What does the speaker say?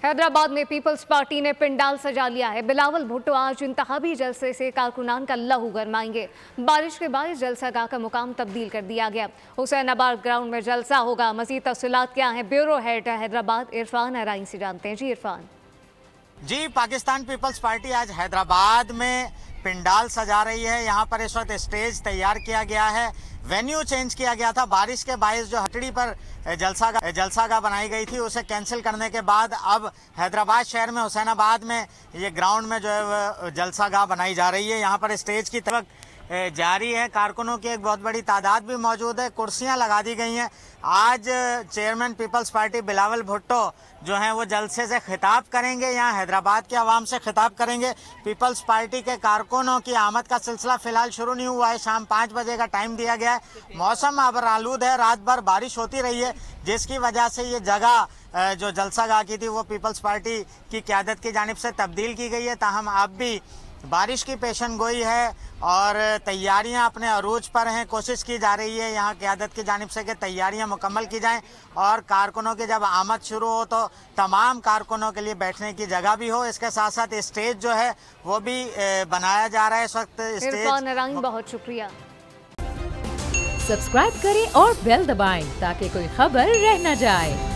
हैदराबाद में peoples party ने पिंडाल सजा लिया है। बिलावल भुट्टो आज इंतखाबी जलसे से कारकुनान का लहू गरमाएंगे। बारिश के बाद जलसागाह का मुकाम तब्दील कर दिया गया। हुसैनाबाद ग्राउंड में जलसा होगा। मजीद तफसीलात क्या है, ब्यूरो हेड हैदराबाद इरफान अराइन से जानते हैं। जी इरफान। जी, पाकिस्तान पीपल्स पार्टी आज हैदराबाद में पिंडाल सजा रही है। यहाँ पर इस वक्त स्टेज तैयार किया गया है। वेन्यू चेंज किया गया था। बारिश के बायस जो हटड़ी पर जलसागाह बनाई गई थी उसे कैंसिल करने के बाद अब हैदराबाद शहर में हुसैनाबाद में ये ग्राउंड में जो है जलसागाह बनाई जा रही है। यहाँ पर स्टेज की तरफ जारी है। कारकुनों की एक बहुत बड़ी तादाद भी मौजूद है। कुर्सियां लगा दी गई हैं। आज चेयरमैन पीपल्स पार्टी बिलावल भुट्टो जो हैं वो जलसे से खिताब करेंगे। यहाँ हैदराबाद के आवाम से खिताब करेंगे। पीपल्स पार्टी के कारकुनों की आमद का सिलसिला फिलहाल शुरू नहीं हुआ है। शाम 5 बजे का टाइम दिया गया है। मौसम आलूद है। रात भर बारिश होती रही है, जिसकी वजह से ये जगह जो जलसागाह की थी वो पीपल्स पार्टी की क़यादत की जानिब से तब्दील की गई है। ताहम अब भी बारिश की पेशन गोई है और तैयारियां अपने अरूज पर हैं। कोशिश की जा रही है यहाँ क़यादत की जानिब से कि तैयारियां मुकम्मल की जाएं और कारकुनों की जब आमद शुरू हो तो तमाम कारकुनों के लिए बैठने की जगह भी हो। इसके साथ साथ स्टेज जो है वो भी बनाया जा रहा है इस वक्त। स्टेज बहुत शुक्रिया। सब्सक्राइब करें और बेल दबाएं ताकि कोई खबर रह न जाए।